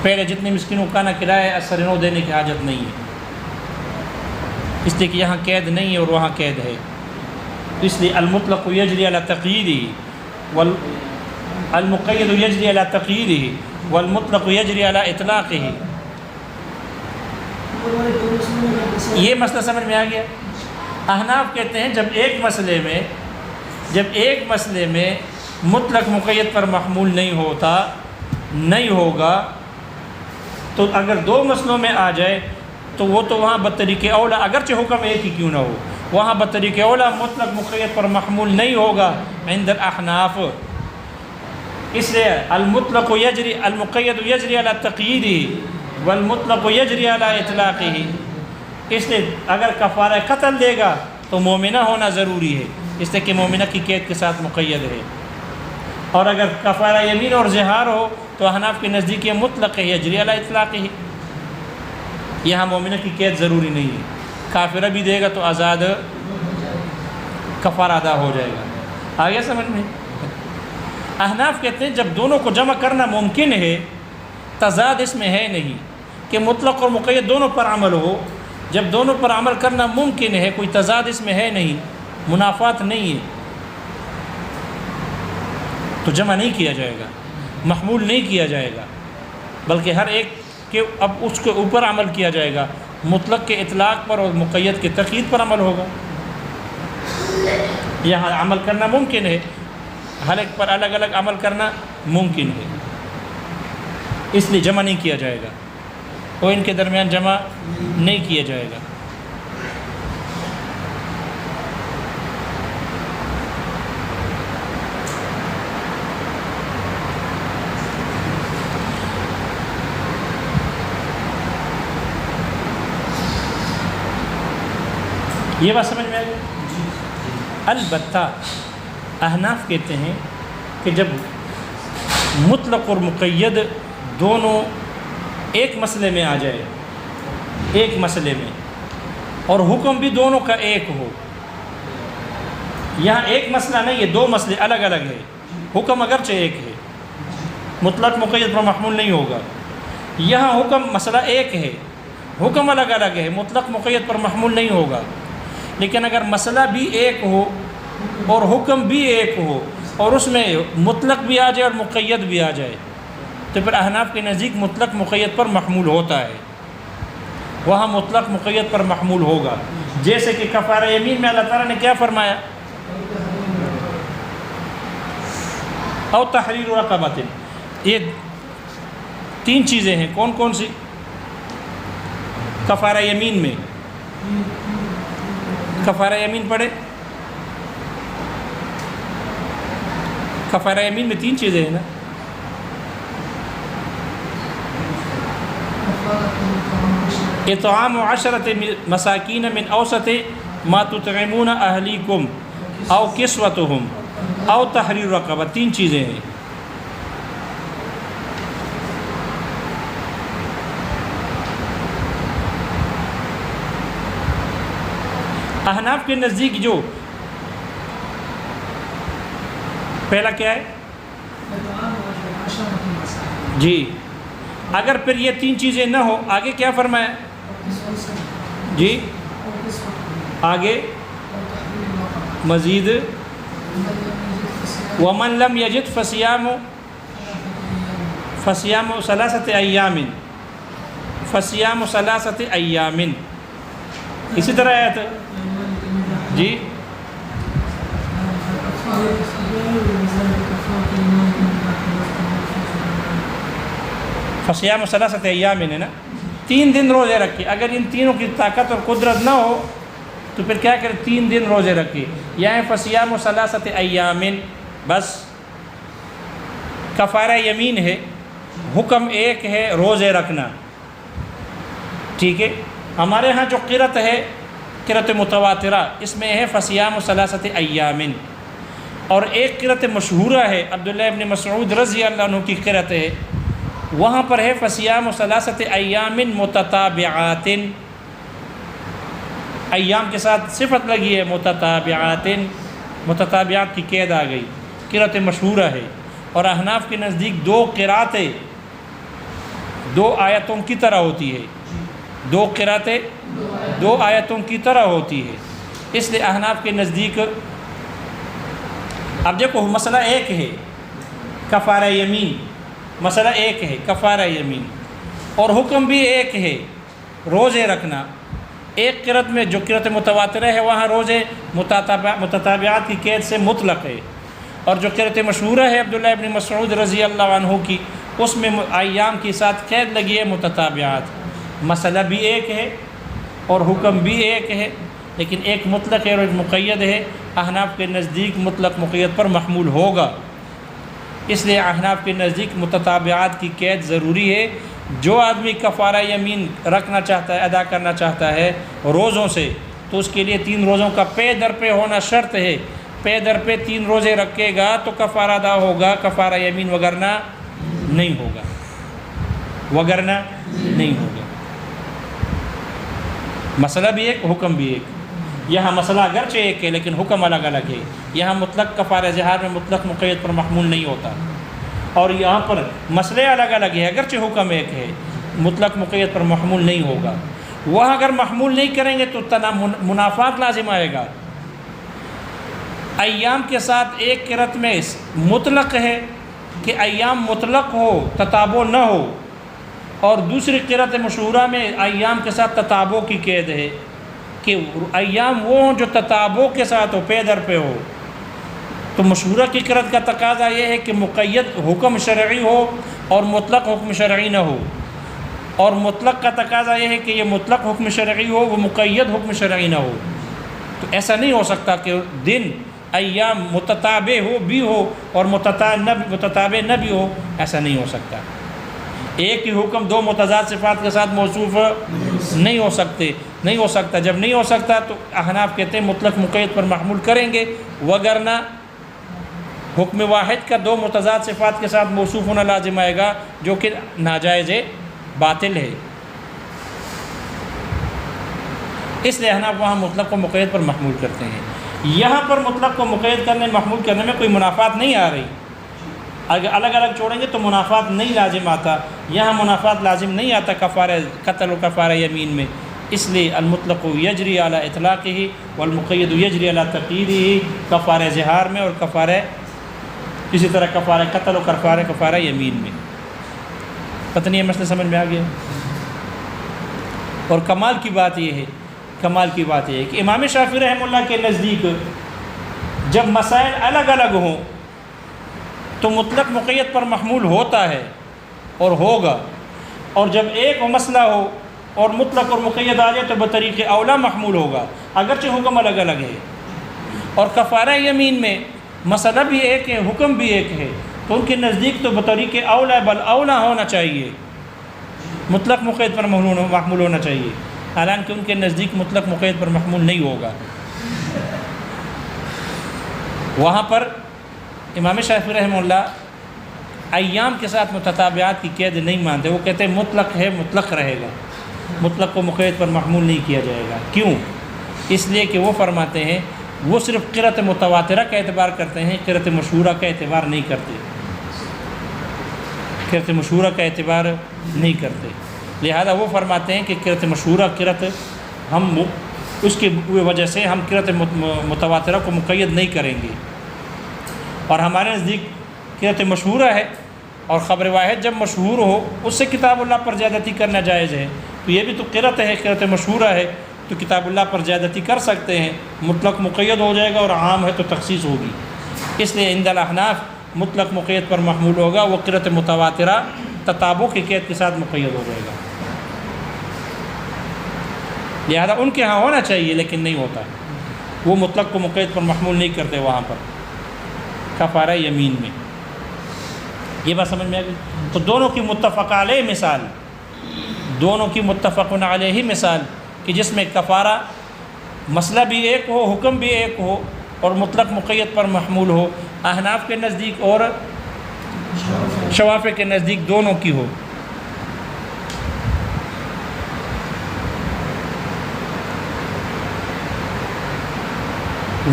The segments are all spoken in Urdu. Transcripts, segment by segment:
پہلے جتنے مسکینوں کا کرایہ اثر نو دینے کی حاجت نہیں ہے، اس لیے کہ یہاں قید نہیں ہے اور وہاں قید ہے، اس لیے المطلق یجری علی تقییدہ والمقید یجری علی تقییدہ والمطلق یجری علی اطلاقہ۔ یہ مسئلہ سمجھ میں آ گیا؟ احناف کہتے ہیں جب ایک مسئلے میں مطلق مقید پر محمول نہیں ہوگا تو اگر دو مسئلوں میں آ جائے تو وہ تو وہاں بطریق اولا، اگرچہ حکم ایک ہی کیوں نہ ہو، وہاں بطریق اولا مطلق مقید پر محمول نہیں ہوگا عند الاحناف۔ اس لیے المطلق یجری المقید یجری علی تقییدہ والمطلق یجری علی اطلاقہ۔ اس لیے اگر کفارہ قتل دے گا تو مومنہ ہونا ضروری ہے، اس لیے کہ مومنہ کی قید کے ساتھ مقید ہے، اور اگر کفارہ یمین اور زہار ہو تو احناف کے نزدیک یہ مطلق ہے یجری علی اطلاقہ، یہاں مومنہ کی قید ضروری نہیں ہے، کافرہ بھی دے گا تو آزاد کفارہ ادا ہو جائے گا۔ آگے سمجھ میں؟ احناف کہتے ہیں جب دونوں کو جمع کرنا ممکن ہے، تضاد اس میں ہے نہیں کہ مطلق اور مقید دونوں پر عمل ہو، جب دونوں پر عمل کرنا ممکن ہے، کوئی تضاد اس میں ہے نہیں، منافات نہیں ہے، تو جمع نہیں کیا جائے گا، محمول نہیں کیا جائے گا، بلکہ ہر ایک کے اب اس کے اوپر عمل کیا جائے گا، مطلق کے اطلاق پر اور مقید کے تقیید پر عمل ہوگا۔ یہاں عمل کرنا ممکن ہے، ہر ایک پر الگ الگ عمل کرنا ممکن ہے، اس لیے جمع نہیں کیا جائے گا، اور ان کے درمیان جمع نہیں کیا جائے گا۔ یہ بات سمجھ میں آ گئی؟ البتہ احناف کہتے ہیں کہ جب مطلق اور مقید دونوں ایک مسئلے میں آ جائے، ایک مسئلے میں، اور حکم بھی دونوں کا ایک ہو، یہاں ایک مسئلہ نہیں ہے، دو مسئلے الگ الگ ہے، حکم اگرچہ ایک ہے، مطلق مقید پر محمول نہیں ہوگا، یہاں حکم مسئلہ ایک ہے، حکم الگ الگ ہے، مطلق مقید پر محمول نہیں ہوگا، لیکن اگر مسئلہ بھی ایک ہو اور حکم بھی ایک ہو اور اس میں مطلق بھی آ جائے اور مقید بھی آ جائے تو پھر احناف کے نزدیک مطلق مقید پر محمول ہوتا ہے، وہاں مطلق مقید پر محمول ہوگا۔ جیسے کہ کفارہ یمین میں اللہ تعالیٰ نے کیا فرمایا؟ او تحریر رقبۃ، یہ تین چیزیں ہیں، کون کون سی؟ کفارہ یمین میں، کفارہ یمین پڑھے، کفارہ یمین میں تین چیزیں ہیں نا، اطعام 10 مساکین من اوسط ما تطعمون اہلیکم او کسوتہم او تحریر رقبہ، تین چیزیں ہیں۔ احناف کے نزدیک جو پہلا کیا ہے؟ جی، اگر پھر یہ تین چیزیں نہ ہو، آگے کیا فرمایا؟ جی آگے مزید وَمَن لَمْ يَجِدْ فَصِيَامُ 3 أَيَّامٍ، فَصِيَامُ 3 أَيَّامٍ، اسی طرح آیت ہے جی، فصیام 3 أيام ہے نا، 3 دن روزے رکھے، اگر ان تینوں کی طاقت اور قدرت نہ ہو تو پھر کیا کرے؟ 3 دن روزے رکھے، یعنی فصیام 3 أيام، بس کفارہ یمین ہے، حکم ایک ہے روزے رکھنا، ٹھیک ہے۔ ہمارے ہاں جو قرأت ہے قرأت متواترہ، اس میں ہے فصیام 3 أيام، اور ایک قرأت مشہورہ ہے عبداللہ ابن مسعود رضی اللہ عنہ کی قرأت ہے، وہاں پر ہے فصیام 3 أيام متتابعات، ایام کے ساتھ صفت لگی ہے متتابعات، متتابعات کی قید آ گئی، قرأت مشہورہ ہے۔ اور احناف کے نزدیک 2 قرأتیں، دو آیتوں کی طرح ہوتی ہے، دو قراتیں دو آیتوں کی طرح ہوتی ہے۔ اس لیے احناف کے نزدیک اب دیکھو مسئلہ ایک ہے کفارہ یمین، مسئلہ ایک ہے کفارہ یمین، اور حکم بھی ایک ہے روزے رکھنا۔ ایک قرات میں جو قرات متواترہ ہے وہاں روزے متتابعات کی قید سے مطلق ہے، اور جو قرات مشہورہ ہے عبداللہ ابن مسعود رضی اللہ عنہ کی، اس میں ایام کے ساتھ قید لگی ہے متتابعات۔ مسئلہ بھی ایک ہے اور حکم بھی ایک ہے، لیکن ایک مطلق ہے اور ایک مقید ہے۔ احناف کے نزدیک مطلق مقید پر محمول ہوگا، اس لیے احناف کے نزدیک متتابعات کی قید ضروری ہے۔ جو آدمی کفارہ یمین رکھنا چاہتا ہے، ادا کرنا چاہتا ہے روزوں سے، تو اس کے لیے 3 روزوں کا پے در پے ہونا شرط ہے۔ پے در پے 3 روزے رکھے گا تو کفارہ ادا ہوگا، کفارہ یمین وگرنہ نہیں ہوگا، وگرنہ نہیں ہوگا۔ مسئلہ بھی ایک، حکم بھی ایک۔ یہاں مسئلہ اگرچہ ایک ہے لیکن حکم الگ الگ ہے۔ یہاں مطلق کفارہ ظہار میں مطلق مقید پر محمول نہیں ہوتا، اور یہاں پر مسئلے الگ الگ ہے، اگرچہ حکم ایک ہے مطلق مقید پر محمول نہیں ہوگا۔ وہاں اگر محمول نہیں کریں گے تو منافات لازم آئے گا۔ ایام کے ساتھ ایک قرات میں مطلق ہے کہ ایام مطلق ہو، تتابع نہ ہو، اور دوسری قرات مشہورہ میں ایام کے ساتھ تتابع کی قید ہے کہ ایام وہ ہوں جو تتابع کے ساتھ ہو، پے در پہ ہو۔ تو مشہورہ کی قرات کا تقاضا یہ ہے کہ مقید حکم شرعی ہو اور مطلق حکم شرعی نہ ہو، اور مطلق کا تقاضا یہ ہے کہ یہ مطلق حکم شرعی ہو، وہ مقید حکم شرعی نہ ہو۔ تو ایسا نہیں ہو سکتا کہ دن ایام متتابع ہو بھی ہو اور متتابع نہ بھی ہو، ایسا نہیں ہو سکتا۔ ایک ہی حکم 2 متضاد صفات کے ساتھ موصوف نہیں ہو سکتے، نہیں ہو سکتا۔ جب نہیں ہو سکتا تو احناف کہتے ہیں مطلق مقید پر محمول کریں گے، وگرنہ حکم واحد کا 2 متضاد صفات کے ساتھ موصوف ہونا لازم آئے گا، جو کہ ناجائز باطل ہے۔ اس لیے احناف وہاں مطلق کو مقید پر محمول کرتے ہیں۔ یہاں پر مطلق کو مقید کرنے محمول کرنے میں کوئی منافات نہیں آ رہی۔ اگر الگ الگ چھوڑیں گے تو منافات نہیں لازم آتا، یہاں منافات لازم نہیں آتا کفارہ قتل و کفارہ یمین میں۔ اس لیے المطلق یجری علی اطلاقہ والمقید یجری علی تقییدہ، کفارہ ظہار میں اور کفارہ اسی طرح کفارہ قتل و کفارہ یمین میں۔ پتہ نہیں یہ مسئلہ سمجھ میں آ گیا؟ اور کمال کی بات یہ ہے کہ امام شافعی رحمہ اللہ کے نزدیک جب مسائل الگ الگ ہوں تو مطلق مقید پر محمول ہوتا ہے اور ہوگا، اور جب ایک مسئلہ ہو اور مطلق اور مقید آ جائے تو بطریق اولا محمول ہوگا، اگرچہ حکم الگ الگ ہے۔ اور کفارہ یمین میں مسئلہ بھی ایک ہے، حکم بھی ایک ہے، تو ان کے نزدیک تو بطریق اولا بل اولا ہونا چاہیے، مطلق مقید پر محمول ہونا چاہیے، حالانکہ ان کے نزدیک مطلق مقید پر محمول نہیں ہوگا۔ وہاں پر امام شافعی رحمہ اللہ ایام کے ساتھ متتابعات کی قید نہیں مانتے، وہ کہتے ہیں مطلق ہے مطلق رہے گا، مطلق کو مقید پر محمول نہیں کیا جائے گا۔ کیوں؟ اس لیے کہ وہ فرماتے ہیں وہ صرف قرات متواترہ کا اعتبار کرتے ہیں، قرات مشہورہ کا اعتبار نہیں کرتے، قرات مشہورہ کا اعتبار نہیں کرتے۔ لہذا وہ فرماتے ہیں کہ قرات مشہورہ قرات ہم اس کی وجہ سے ہم قرات متواترہ کو مقید نہیں کریں گے، اور ہمارے نزدیک قرات مشہورہ ہے، اور خبر واحد جب مشہور ہو اس سے کتاب اللہ پر زیادتی کرنا جائز ہے، تو یہ بھی تو قرات ہے، قرات مشہورہ ہے تو کتاب اللہ پر زیادتی کر سکتے ہیں، مطلق مقید ہو جائے گا، اور عام ہے تو تخصیص ہوگی۔ اس لیے عند الاحناف مطلق مقید پر محمول ہوگا، وہ قرات متواترہ تتابع کی قید کے ساتھ مقید ہو جائے گا۔ لہذا ان کے ہاں ہونا چاہیے لیکن نہیں ہوتا، وہ مطلق کو مقید پر محمول نہیں کرتے وہاں پر کفارہ یمین میں۔ یہ بات سمجھ میں آ گئی؟ تو دونوں کی متفق علیہ مثال، دونوں کی متفق علیہ مثال کہ جس میں کفارہ مسئلہ بھی ایک ہو، حکم بھی ایک ہو، اور مطلق مقید پر محمول ہو، احناف کے نزدیک اور شوافع کے نزدیک دونوں کی ہو۔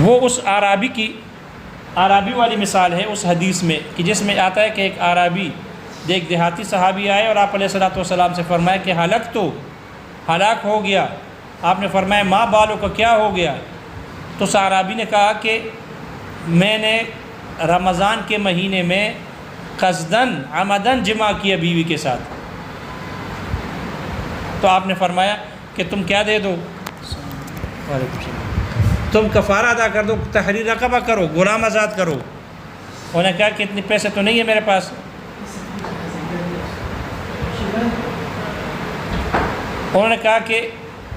وہ اس عرابی والی مثال ہے اس حدیث میں کہ جس میں آتا ہے کہ ایک عرابی ایک دیہاتی صحابی آئے اور آپ علیہ الصلوۃ والسلام سے فرمایا کہ ہلاک ہو گیا۔ آپ نے فرمایا ماں بالوں کا کیا ہو گیا؟ تو صحابی نے کہا کہ میں نے رمضان کے مہینے میں قصداً عمداً جمع کیا بیوی کے ساتھ۔ تو آپ نے فرمایا کہ تم کیا دے دو، تم کفارہ ادا کر دو، تحریر رقبہ کرو، غلام آزاد کرو۔ انہوں نے کہا کہ اتنے پیسے تو نہیں ہے میرے پاس۔ انہوں نے کہا کہ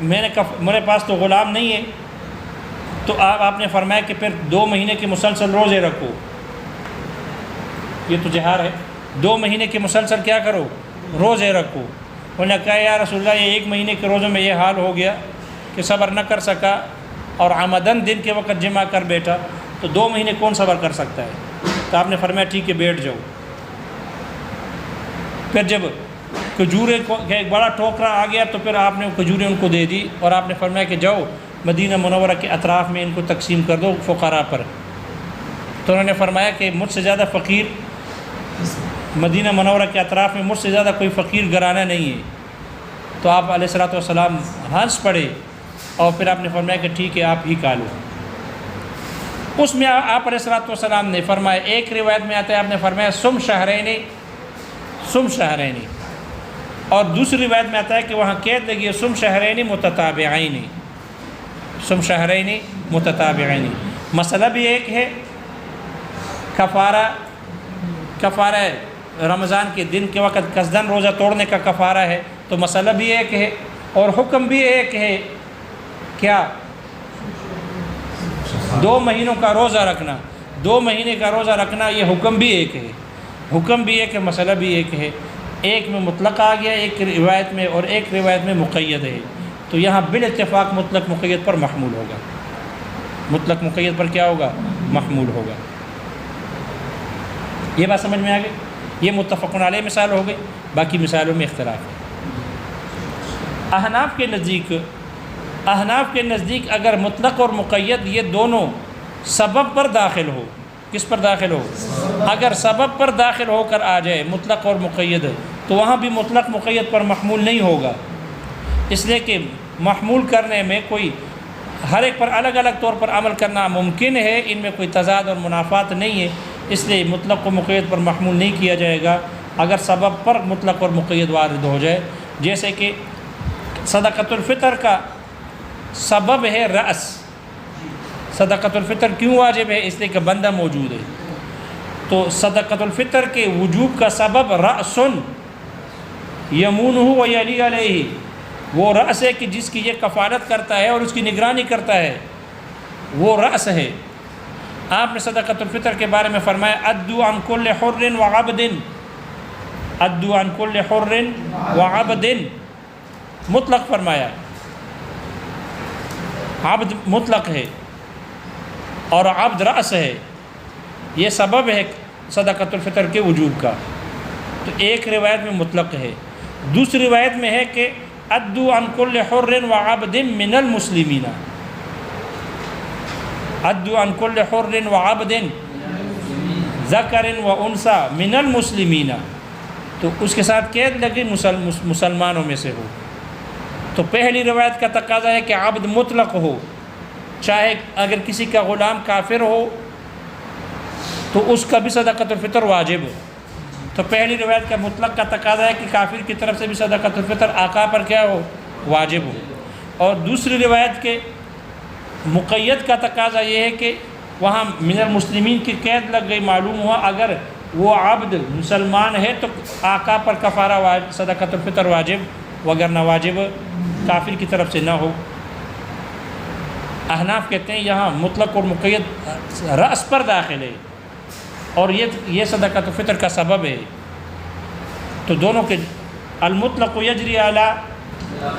میرے پاس تو غلام نہیں ہے۔ تو آپ نے فرمایا کہ پھر 2 مہینے کے مسلسل روزے رکھو۔ یہ تو جہار ہے، 2 مہینے کے مسلسل کیا کرو، روزے رکھو۔ انہوں نے کہا یا رسول اللہ، یہ 1 مہینے کے روزوں میں یہ حال ہو گیا کہ صبر نہ کر سکا اور عمداً دن کے وقت جمع کر بیٹھا، تو 2 مہینے کون صبر کر سکتا ہے؟ تو آپ نے فرمایا ٹھیک ہے بیٹھ جاؤ۔ پھر جب کھجورے کو ایک بڑا ٹوکرا آ گیا تو پھر آپ نے کھجوریں ان کو دے دی اور آپ نے فرمایا کہ جاؤ مدینہ منورہ کے اطراف میں ان کو تقسیم کر دو فقراء پر۔ تو انہوں نے فرمایا کہ مجھ سے زیادہ فقیر مدینہ منورہ کے اطراف میں مجھ سے زیادہ کوئی فقیر گھرانہ نہیں ہے۔ تو آپ علیہ الصلوۃ والسلام ہنس پڑے اور پھر آپ نے فرمایا کہ ٹھیک ہے آپ ہی کھا لو۔ اس میں آپ علیہ الصلوۃ والسلام نے فرمایا، ایک روایت میں آتا ہے آپ نے فرمایا سم شہرین، اور دوسری روایت میں آتا ہے کہ وہاں قید لگی ہے سم شہرین متتابعین۔ مسئلہ بھی ایک ہے، کفارہ رمضان کے دن کے وقت قصداً روزہ توڑنے کا کفارہ ہے، تو مسئلہ بھی ایک ہے اور حکم بھی ایک ہے، کیا 2 مہینوں کا روزہ رکھنا، 2 مہینے کا روزہ رکھنا، یہ حکم بھی ایک ہے، مسئلہ بھی ایک ہے۔ ایک میں مطلق آ گیا ایک روایت میں اور ایک روایت میں مقید ہے، تو یہاں بالاتفاق مطلق مقید پر محمول ہوگا، مطلق مقید پر کیا ہوگا، محمول ہوگا۔ یہ بات سمجھ میں آ گئی؟ یہ متفق علیہ مثال ہو گئی، باقی مثالوں میں اختلاف ہے۔ احناف کے نزدیک اگر مطلق اور مقید یہ دونوں سبب پر داخل ہو، کس پر داخل ہو؟ اگر سبب پر داخل ہو کر آ جائے مطلق اور مقید، تو وہاں بھی مطلق مقید پر محمول نہیں ہوگا، اس لیے کہ محمول کرنے میں کوئی ہر ایک پر الگ الگ طور پر عمل کرنا ممکن ہے، ان میں کوئی تضاد اور منافات نہیں ہے، اس لیے مطلق و مقید پر محمول نہیں کیا جائے گا اگر سبب پر مطلق اور مقید وارد ہو جائے۔ جیسے کہ صدقۃ الفطر کا سبب ہے رأس، صدقۃ الفطر کیوں واجب ہے؟ اس لیے کہ بندہ موجود ہے، تو صدقۃ الفطر کے وجوب کا سبب رأس یمونہ و یلی علیہ، وہ رأس ہے کہ جس کی یہ کفالت کرتا ہے اور اس کی نگرانی کرتا ہے، وہ رأس ہے۔ آپ نے صدقۃ الفطر کے بارے میں فرمایا ادوا عن کل حر وعبد، ادوا عن کل حر وعبد، مطلق فرمایا، عبد مطلق ہے اور عبد رأس ہے، یہ سبب ہے صدقۃ الفطر کے وجوب کا۔ تو ایک روایت میں مطلق ہے، دوسری روایت میں ہے کہ ادوا عن کل حر وعبد من المسلمین، ادوا عن کل حر وعبد ذکر وانثی من المسلمین، تو اس کے ساتھ قید لگی مسلمانوں میں سے ہو۔ تو پہلی روایت کا تقاضا ہے کہ عبد مطلق ہو، چاہے اگر کسی کا غلام کافر ہو تو اس کا بھی صدقۃ الفطر واجب ہو۔ تو پہلی روایت کا مطلق کا تقاضا ہے کہ کافر کی طرف سے بھی صدقۃ الفطر آقا پر کیا ہو، واجب ہو۔ اور دوسری روایت کے مقید کا تقاضا یہ ہے کہ وہاں من المسلمین کی قید لگ گئی، معلوم ہوا اگر وہ عبد مسلمان ہے تو آقا پر کفارہ صدقۃ الفطر واجب، وگرنہ واجب کافر کی طرف سے نہ ہو۔ احناف کہتے ہیں یہاں مطلق اور مقید رأس پر داخل ہے اور یہ صدقۃ الفطر کا سبب ہے، تو دونوں کے المطلق یجری علی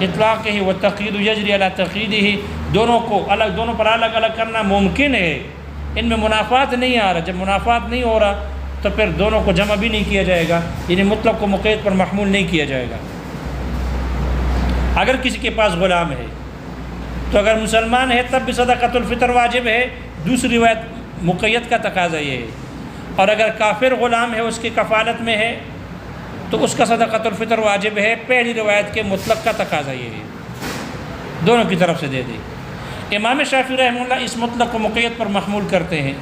اطلاقہ والتقیید یجری علی تقییدہ، دونوں پر الگ الگ کرنا ممکن ہے، ان میں منافات نہیں آ رہا۔ جب منافات نہیں ہو رہا تو پھر دونوں کو جمع بھی نہیں کیا جائے گا، یعنی مطلق و مقید پر محمول نہیں کیا جائے گا۔ اگر کسی کے پاس غلام ہے تو اگر مسلمان ہے تب بھی صدقۃ الفطر واجب ہے، دوسری روایت مقید کا تقاضا یہ ہے۔ اور اگر کافر غلام ہے، اس کی کفالت میں ہے تو اس کا صدقۃ الفطر واجب ہے۔ پہلی روایت کے مطلق کا تقاضا یہ ہے، دونوں کی طرف سے دے دے۔ امام شافعی رحمہ اللہ اس مطلق کو مقید پر محمول کرتے ہیں،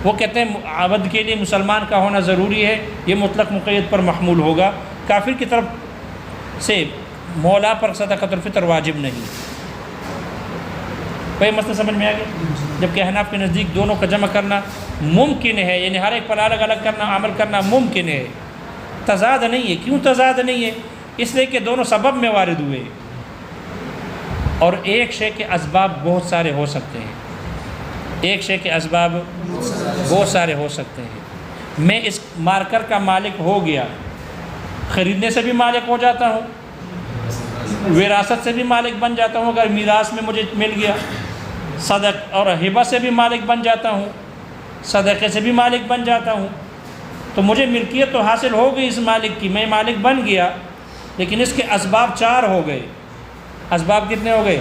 وہ کہتے ہیں عبد کے لیے مسلمان کا ہونا ضروری ہے، یہ مطلق مقید پر محمول ہوگا، کافر کی طرف سے مولا پر صدقۃ الفطر واجب نہیں۔ کوئی مسئلہ سمجھ میں آ گیا؟ جبکہ احناف کے نزدیک دونوں کا جمع کرنا ممکن ہے، یعنی ہر ایک پر الگ الگ کرنا، عمل کرنا ممکن ہے، تضاد نہیں ہے۔ کیوں تضاد نہیں ہے؟ اس لیے کہ دونوں سبب میں وارد ہوئے، اور ایک شے کے اسباب بہت سارے ہو سکتے ہیں، ایک شے کے اسباب بہت سارے ہو سکتے ہیں۔ میں اس مارکر کا مالک ہو گیا، خریدنے سے بھی مالک ہو جاتا ہوں، وراثت سے بھی مالک بن جاتا ہوں، اگر میراث میں مجھے مل گیا، صدق اور ہبہ سے بھی مالک بن جاتا ہوں، صدقے سے بھی مالک بن جاتا ہوں، تو مجھے ملکیت تو حاصل ہو گئی اس مالک کی، میں مالک بن گیا، لیکن اس کے اسباب 4 ہو گئے۔ اسباب کتنے ہو گئے؟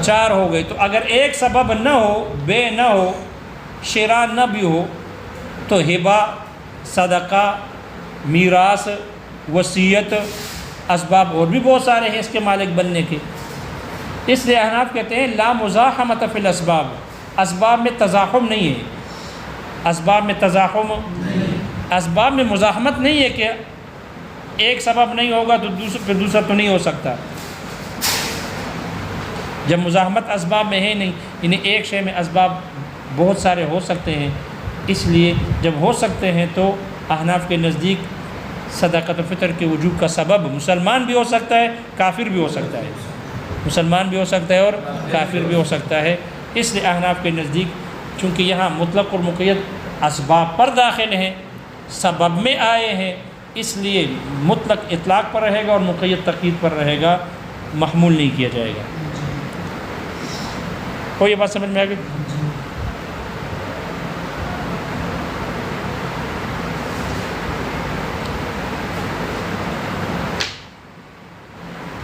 4 ہو گئے۔ تو اگر ایک سبب نہ ہو، بے نہ ہو، شراء نہ بھی ہو، تو ہبہ، صدقہ، میراث، وصیت، اسباب اور بھی بہت سارے ہیں اس کے مالک بننے کے۔ اس لیے احناف کہتے ہیں لا مزاحمۃ فی الاسباب، اسباب میں تزاحم نہیں ہے، اسباب میں تزاحم، اسباب میں مزاحمت نہیں ہے کہ ایک سبب نہیں ہوگا تو پھر دوسرا تو نہیں ہو سکتا۔ جب مزاحمت اسباب میں ہے نہیں، یعنی ایک شے میں اسباب بہت سارے ہو سکتے ہیں، اس لیے جب ہو سکتے ہیں تو احناف کے نزدیک صدقۃ الفطر کے وجوب کا سبب مسلمان بھی ہو سکتا ہے، کافر بھی ہو سکتا ہے، مسلمان بھی ہو سکتا ہے اور کافر بھی ہو سکتا ہے۔ اس لیے احناف کے نزدیک چونکہ یہاں مطلق اور مقید اسباب پر داخل ہیں، سبب میں آئے ہیں، اس لیے مطلق اطلاق پر رہے گا اور مقید تقیید پر رہے گا، محمول نہیں کیا جائے گا۔ کوئی یہ بات سمجھ میں آ گئی؟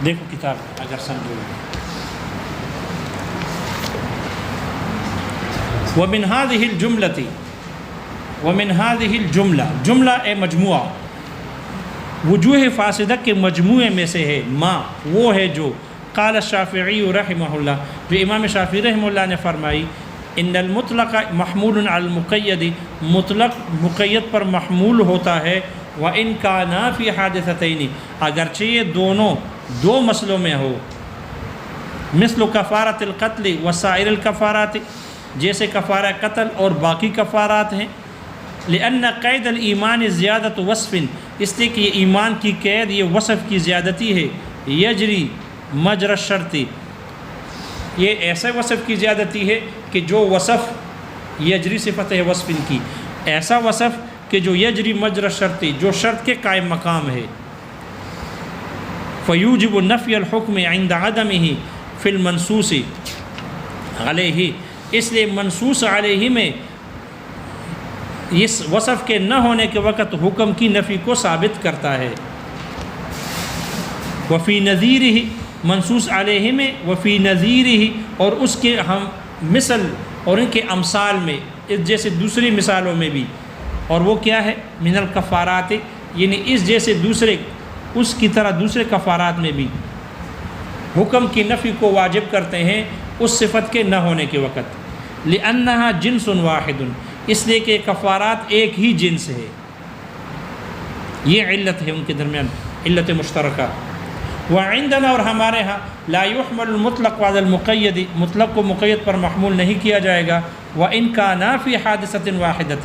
دیکھو کتاب اگر سمجھو۔ وَمِنْ هَذِهِ الْجُمْلَةِ وَمِنْ هَذِهِ الْجُمْلَةِ، جملہ اے مجموعہ، وجوہ فاسدہ کے مجموعے میں سے ہے ما، وہ ہے جو قال الشافعی رحمہ اللہ، جو امام شافعی رحمہ اللہ نے فرمائی، ان المطلق محمول علی المقید، مطلق مقید پر محمول ہوتا ہے، وَإِنْ كَانَا فِي حَادِثَتَيْنِ، اگرچہ یہ دونوں 2 مسئلوں میں ہو، مثل کفارۃ القتل وسائر الکفارات، جیسے کفارہ قتل اور باقی کفارات ہیں، لأن قید الایمان زیادت وصف، اس لیے کہ یہ ایمان کی قید یہ وصف کی زیادتی ہے، یجری مجرى الشرط، یہ ایسے وصف کی زیادتی ہے کہ جو وصف یجری صفت ہے وصف کی، ایسا وصف کہ جو یجری مجرى الشرط، جو شرط کے قائم مقام ہے، فیوجب نفی الحکم عند عدمہ فی المنصوص علیہ، اس لیے منصوص علیہ میں اس وصف کے نہ ہونے کے وقت حکم کی نفی کو ثابت کرتا ہے۔ وفی نظیرہ، منصوص علیہ میں، وفی نظیرہ، اور اس کے ہم مثل اور ان کے امثال میں، جیسے دوسری مثالوں میں بھی، اور وہ کیا ہے؟ من الکفارات، یعنی اس جیسے دوسرے، اس کی طرح دوسرے کفارات میں بھی حکم کی نفی کو واجب کرتے ہیں اس صفت کے نہ ہونے کے وقت، لأنہا جنس واحد، اس لیے کہ کفارات ایک ہی جنس ہے، یہ علت ہے ان کے درمیان، علت مشترکہ۔ وعندنا، اور ہمارے ہاں، لا يحمل المطلق على المقید، مطلق کو مقید پر محمول نہیں کیا جائے گا، وإن كانا في حادثة واحدة،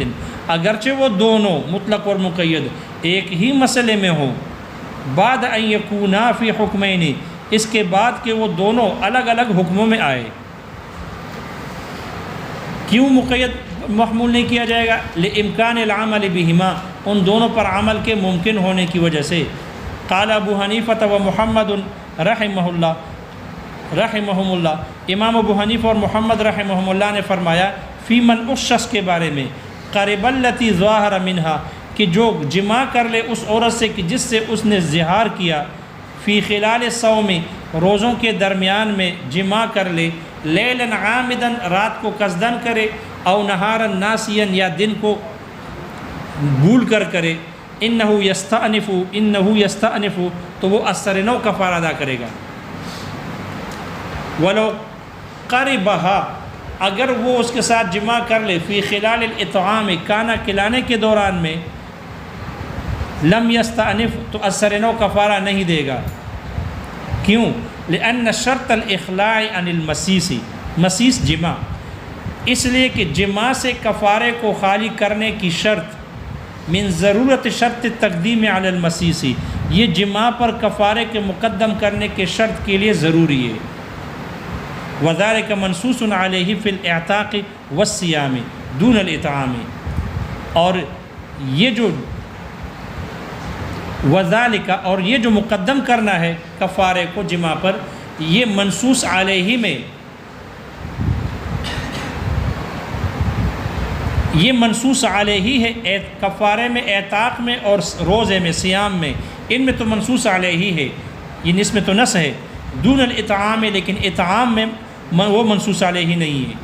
اگرچہ وہ دونوں مطلق اور مقید ایک ہی مسئلے میں ہوں، بعد ان یکونا فی حکمین، اس کے بعد کہ وہ دونوں الگ الگ حکموں میں آئے۔ کیوں مقید محمول نہیں کیا جائے گا؟ لامکان العمل بہما، ان دونوں پر عمل کے ممکن ہونے کی وجہ سے۔ قال ابو حنیفہ و محمد رحمہم اللہ، امام ابو حنیفہ اور محمد رحمہم اللہ نے فرمایا، فی من، اس شخص کے بارے میں، قرب التی ظاہر منہا، کہ جو جماع کر لے اس عورت سے کہ جس سے اس نے زہار کیا، فی خلال الصوم، روزوں کے درمیان میں جماع کر لے، لیلا عامدا، رات کو قصدن کرے، او نہارا ناسیا، یا دن کو بھول کر کرے، انہو یستأنف تو وہ اثر نو کفارہ ادا کرے گا. ولو قربہا اگر وہ اس کے ساتھ جمع کر لے فی خلال الاطعام کھانا کھلانے کے دوران میں لم یستأنف تو اثر نو کفارہ نہیں دے گا. کیوں؟ لأن شرط الاخلاع عن المسیس مسیس جمع، اس لیے کہ جمع سے کفارے کو خالی کرنے کی شرط من ضرورت شرط تقدیم علی المسیسی یہ جمع پر کفارے کے مقدم کرنے کے شرط کے لیے ضروری ہے. وذالک منصوص علیہ فی الاعتاق والصیام دون الاطعام اور یہ جو مقدم کرنا ہے کفارے کو جمع پر یہ منصوص علیہ میں یہ منصوص علیہ ہے کفارے میں اعتاق میں اور روزے میں صیام میں ان میں تو منصوص علیہ ہے یہ اس میں تو نص ہے. دون الاطعام لیکن اطعام میں وہ منصوص علیہ نہیں ہے.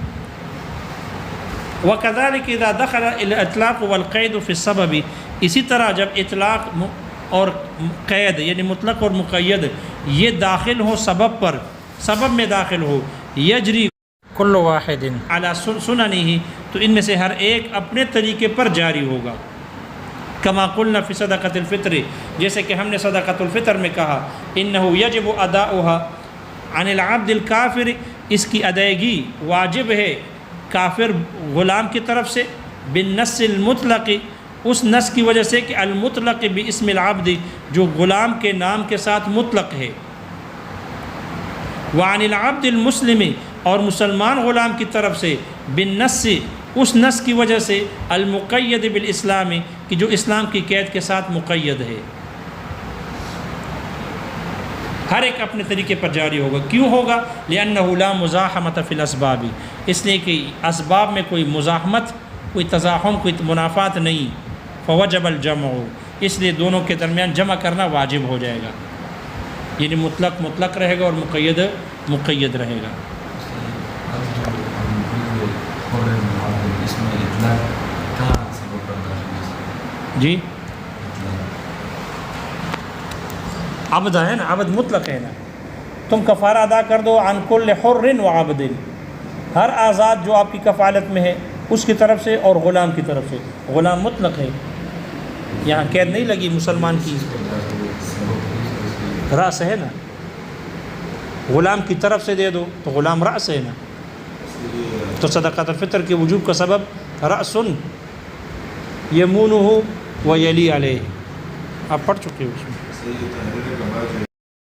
وَكَذَلِكَ إِذَا دَخَلَ الْإِطْلَاقُ وَالْقَيْدُ فِي السَّبَبِ اسی طرح جب اطلاق اور قید یعنی مطلق اور مقید یہ داخل ہو سبب پر سبب میں داخل ہو یجری کل واحد علی سننہ تو ان میں سے ہر ایک اپنے طریقے پر جاری ہوگا. کما قلنا فی صدقۃ الفطر جیسے کہ ہم نے صدقۃ الفطر میں کہا انہ یجب اداؤها عن العبد الکافر اس کی ادائیگی واجب ہے کافر غلام کی طرف سے بالنص المطلق اس نص کی وجہ سے کہ المطلق باسم العبد جو غلام کے نام کے ساتھ مطلق ہے. وعن العبد المسلم اور مسلمان غلام کی طرف سے بالنص اس نص کی وجہ سے المقید بالاسلام کہ جو اسلام کی قید کے ساتھ مقید ہے. ہر ایک اپنے طریقے پر جاری ہوگا. کیوں ہوگا؟ لأنہ لا مزاحمۃ فی الاسباب اس لیے کہ اسباب میں کوئی مزاحمت کوئی تزاحم کوئی منافات نہیں. فوجب الجمع اس لیے دونوں کے درمیان جمع کرنا واجب ہو جائے گا یعنی مطلق مطلق رہے گا اور مقید مقید رہے گا. جی عبد ہے نا عبد مطلق ہے نا تم کفارہ ادا کر دو عن کل حر و عبد ہر آزاد جو آپ کی کفالت میں ہے اس کی طرف سے اور غلام کی طرف سے. غلام مطلق ہے یہاں قید نہیں لگی مسلمان کی رأس ہے نا غلام کی طرف سے دے دو تو غلام رأس ہے نا تو صدقۃ الفطر کے وجوب کا سبب رأس یمونہ و یلی علیہ آپ پڑھ چکے ہو اس میں.